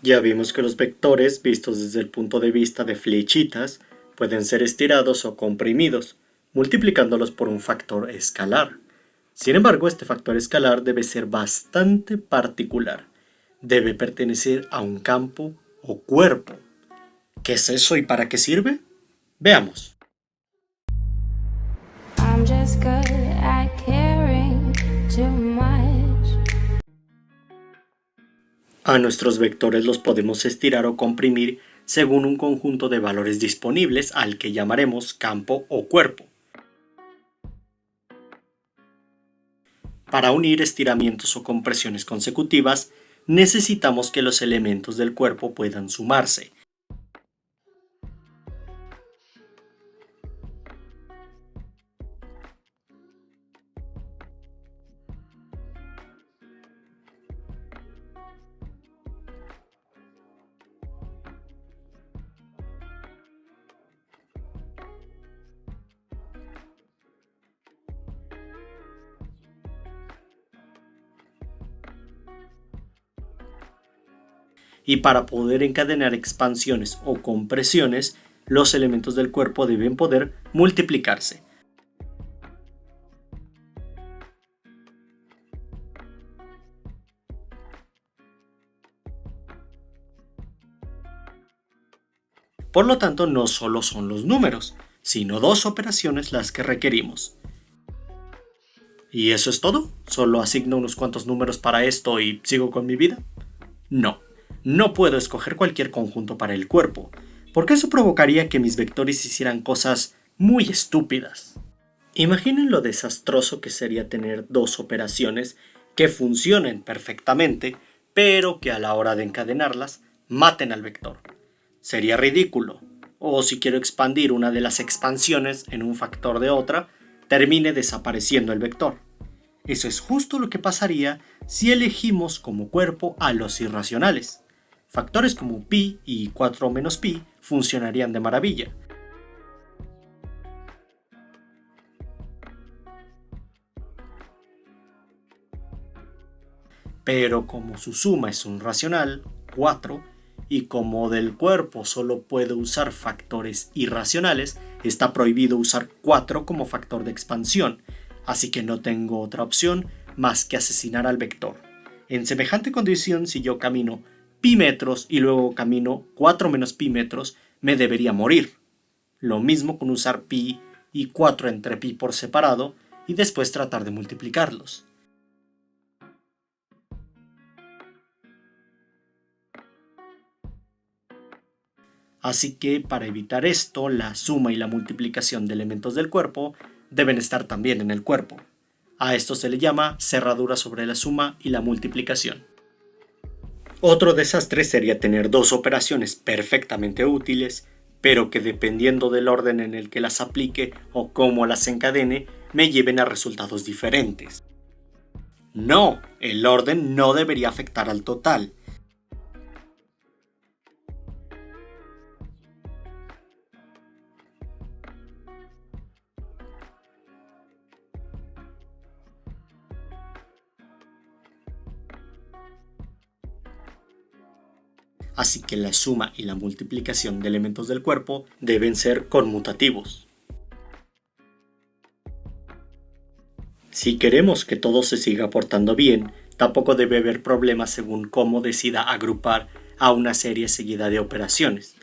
Ya vimos que los vectores, vistos desde el punto de vista de flechitas, pueden ser estirados o comprimidos, multiplicándolos por un factor escalar. Sin embargo, este factor escalar debe ser bastante particular. Debe pertenecer a un campo o cuerpo. ¿Qué es eso y para qué sirve? Veamos. I'm just good at caring too much. A nuestros vectores los podemos estirar o comprimir según un conjunto de valores disponibles al que llamaremos campo o cuerpo. Para unir estiramientos o compresiones consecutivas, necesitamos que los elementos del cuerpo puedan sumarse. Y para poder encadenar expansiones o compresiones, los elementos del cuerpo deben poder multiplicarse. Por lo tanto, no solo son los números, sino dos operaciones las que requerimos. ¿Y eso es todo? ¿Solo asigno unos cuantos números para esto y sigo con mi vida? No, no puedo escoger cualquier conjunto para el cuerpo, porque eso provocaría que mis vectores hicieran cosas muy estúpidas. Imaginen lo desastroso que sería tener dos operaciones que funcionen perfectamente, pero que a la hora de encadenarlas maten al vector. Sería ridículo. O si quiero expandir una de las expansiones en un factor de otra, termine desapareciendo el vector. Eso es justo lo que pasaría si elegimos como cuerpo a los irracionales. Factores como pi y 4 menos pi funcionarían de maravilla. Pero como su suma es un racional, 4, y como del cuerpo solo puedo usar factores irracionales, está prohibido usar 4 como factor de expansión, así que no tengo otra opción más que asesinar al vector. En semejante condición, si yo camino pi metros y luego camino 4 menos pi metros, me debería morir. Lo mismo con usar pi y 4 entre pi por separado y después tratar de multiplicarlos. Así que para evitar esto, la suma y la multiplicación de elementos del cuerpo deben estar también en el cuerpo. A esto se le llama cerradura sobre la suma y la multiplicación. Otro desastre sería tener dos operaciones perfectamente útiles, pero que dependiendo del orden en el que las aplique o cómo las encadene, me lleven a resultados diferentes. No, el orden no debería afectar al total. Así que la suma y la multiplicación de elementos del cuerpo deben ser conmutativos. Si queremos que todo se siga portando bien, tampoco debe haber problemas según cómo decida agrupar a una serie seguida de operaciones.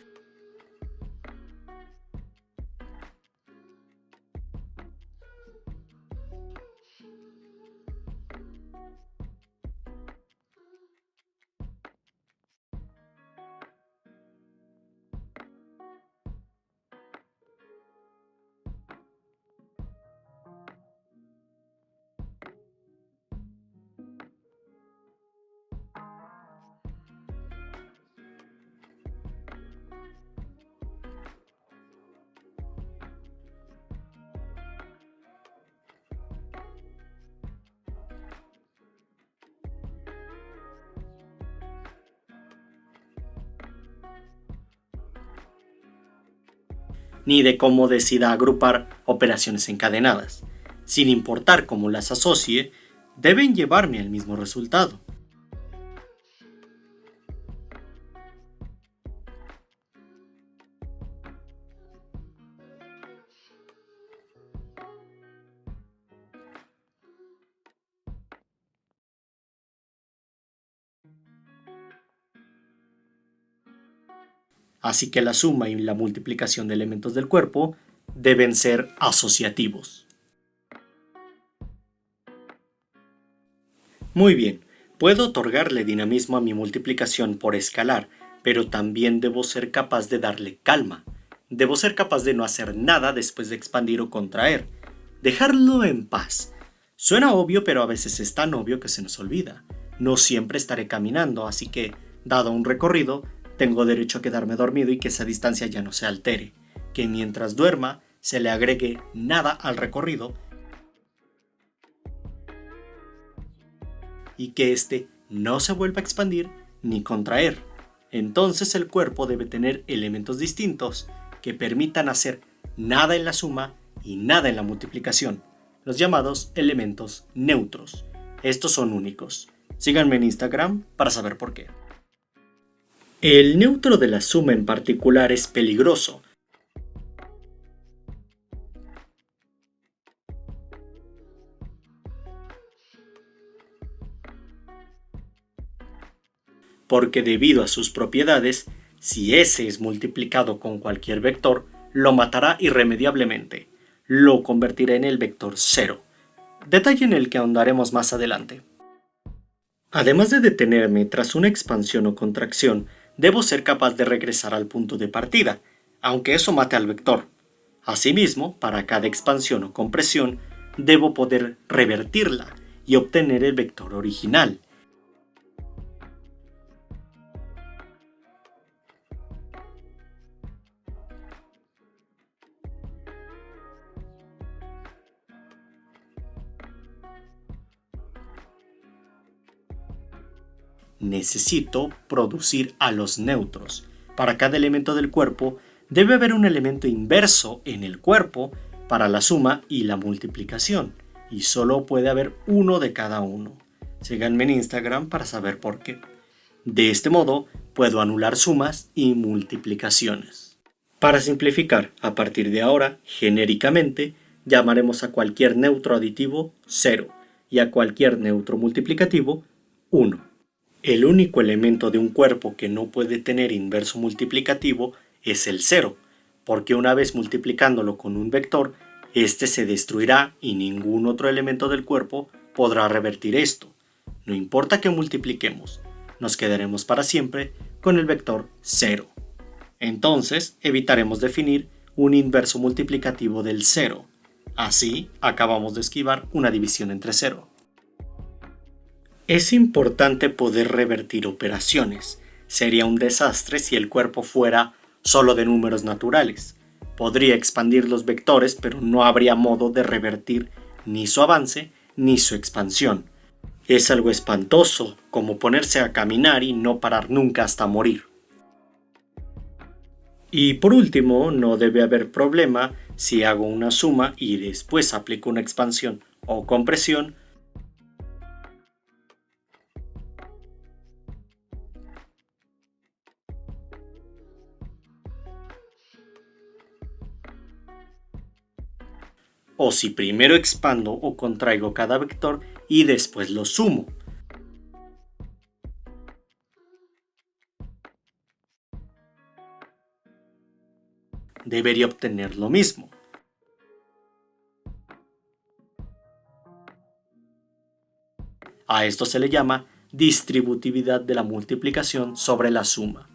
Ni de cómo decida agrupar operaciones encadenadas. Sin importar cómo las asocie, deben llevarme al mismo resultado. así que la suma y la multiplicación de elementos del cuerpo deben ser asociativos. Muy bien, puedo otorgarle dinamismo a mi multiplicación por escalar, pero también debo ser capaz de darle calma. Debo ser capaz de no hacer nada después de expandir o contraer. Dejarlo en paz. Suena obvio, pero a veces es tan obvio que se nos olvida. No siempre estaré caminando, así que, dado un recorrido, tengo derecho a quedarme dormido y que esa distancia ya no se altere. Que mientras duerma, se le agregue nada al recorrido y que éste no se vuelva a expandir ni contraer. Entonces el cuerpo debe tener elementos distintos que permitan hacer nada en la suma y nada en la multiplicación, los llamados elementos neutros. Estos son únicos. Síganme en Instagram para saber por qué. El neutro de la suma en particular es peligroso, porque debido a sus propiedades, si S es multiplicado con cualquier vector, lo matará irremediablemente. Lo convertirá en el vector 0, detalle en el que ahondaremos más adelante. Además de detenerme tras una expansión o contracción, debo ser capaz de regresar al punto de partida, aunque eso mate al vector. Asimismo, para cada expansión o compresión, debo poder revertirla y obtener el vector original. Necesito producir a los neutros. Para cada elemento del cuerpo, debe haber un elemento inverso en el cuerpo para la suma y la multiplicación, y solo puede haber uno de cada uno. Síganme en Instagram para saber por qué. De este modo, puedo anular sumas y multiplicaciones. Para simplificar, a partir de ahora, genéricamente, llamaremos a cualquier neutro aditivo 0 y a cualquier neutro multiplicativo 1. El único elemento de un cuerpo que no puede tener inverso multiplicativo es el 0, porque una vez multiplicándolo con un vector, este se destruirá y ningún otro elemento del cuerpo podrá revertir esto. No importa que multipliquemos, nos quedaremos para siempre con el vector 0. Entonces, evitaremos definir un inverso multiplicativo del 0. Así, acabamos de esquivar una división entre 0. Es importante poder revertir operaciones. Sería un desastre si el cuerpo fuera solo de números naturales. Podría expandir los vectores, pero no habría modo de revertir ni su avance ni su expansión. Es algo espantoso, como ponerse a caminar y no parar nunca hasta morir. Y por último, no debe haber problema si hago una suma y después aplico una expansión o compresión. O si primero expando o contraigo cada vector y después lo sumo. Debería obtener lo mismo. A esto se le llama distributividad de la multiplicación sobre la suma.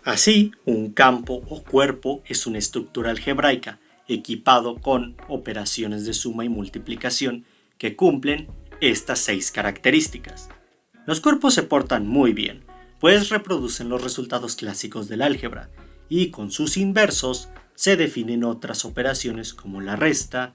Así, un campo o cuerpo es una estructura algebraica equipado con operaciones de suma y multiplicación que cumplen estas 6 características. Los cuerpos se portan muy bien, pues reproducen los resultados clásicos del álgebra y con sus inversos se definen otras operaciones como la resta,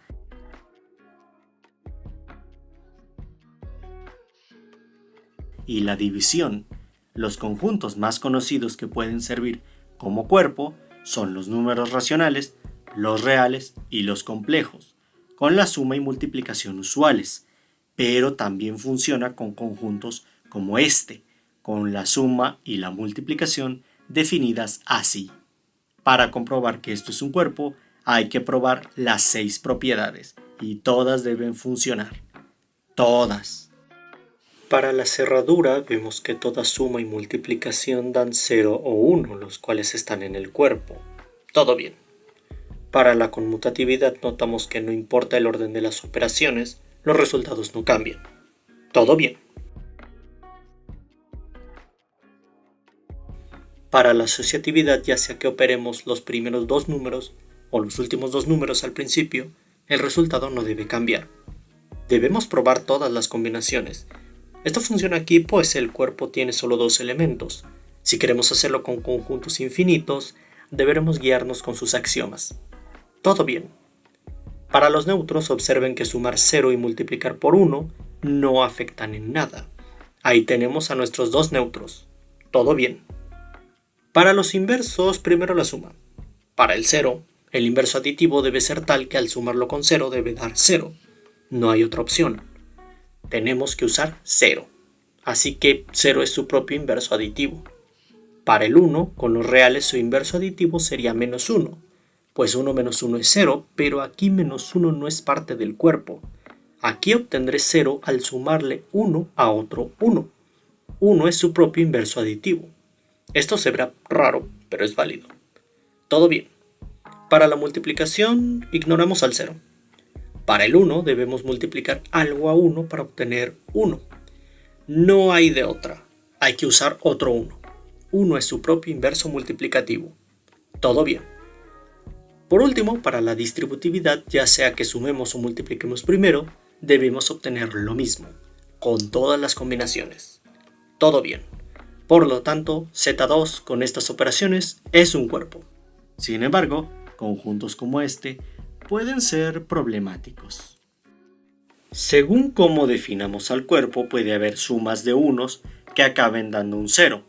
y la división. Los conjuntos más conocidos que pueden servir como cuerpo son los números racionales, los reales y los complejos, con la suma y multiplicación usuales, pero también funciona con conjuntos como este, con la suma y la multiplicación definidas así. Para comprobar que esto es un cuerpo, hay que probar las 6 propiedades y todas deben funcionar. Todas. Para la cerradura vemos que toda suma y multiplicación dan 0 o 1, los cuales están en el cuerpo. Todo bien. Para la conmutatividad notamos que no importa el orden de las operaciones, los resultados no cambian. Todo bien. Para la asociatividad, ya sea que operemos los primeros dos números o los últimos dos números al principio, el resultado no debe cambiar. Debemos probar todas las combinaciones. Esto funciona aquí pues el cuerpo tiene solo dos elementos. Si queremos hacerlo con conjuntos infinitos, deberemos guiarnos con sus axiomas. Todo bien. Para los neutros, observen que sumar 0 y multiplicar por 1 no afectan en nada. Ahí tenemos a nuestros dos neutros. Todo bien. Para los inversos, primero la suma. Para el 0, el inverso aditivo debe ser tal que al sumarlo con 0 debe dar 0. No hay otra opción. Tenemos que usar 0. Así que 0 es su propio inverso aditivo. Para el 1, con los reales su inverso aditivo sería menos 1. Pues 1 menos 1 es 0, pero aquí menos 1 no es parte del cuerpo. Aquí obtendré 0 al sumarle 1 a otro 1. 1 es su propio inverso aditivo. Esto se verá raro, pero es válido. Todo bien. Para la multiplicación, ignoramos al 0. Para el 1 debemos multiplicar algo a 1 para obtener 1. No hay de otra. Hay que usar otro 1. 1 es su propio inverso multiplicativo. Todo bien. Por último, para la distributividad, ya sea que sumemos o multipliquemos primero, debemos obtener lo mismo, con todas las combinaciones. Todo bien. Por lo tanto, Z2 con estas operaciones es un cuerpo. Sin embargo, conjuntos como este pueden ser problemáticos. Según cómo definamos al cuerpo, puede haber sumas de unos que acaben dando un 0.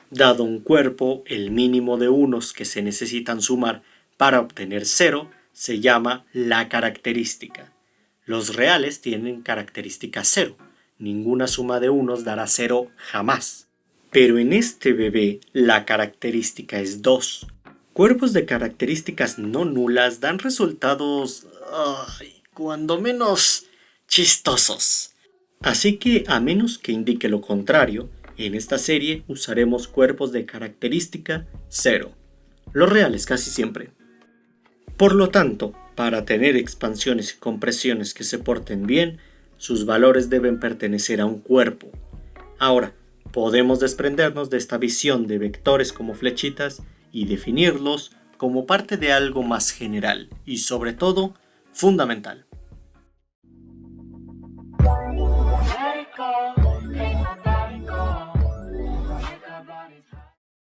Dado un cuerpo, el mínimo de unos que se necesitan sumar para obtener 0 se llama la característica. Los reales tienen característica 0. Ninguna suma de unos dará 0 jamás. Pero en este bebé la característica es 2. Cuerpos de características no nulas dan resultados, cuando menos chistosos. Así que, a menos que indique lo contrario, en esta serie usaremos cuerpos de característica 0. Los reales casi siempre. Por lo tanto, para tener expansiones y compresiones que se porten bien, sus valores deben pertenecer a un cuerpo. Ahora, podemos desprendernos de esta visión de vectores como flechitas y definirlos como parte de algo más general y sobre todo fundamental.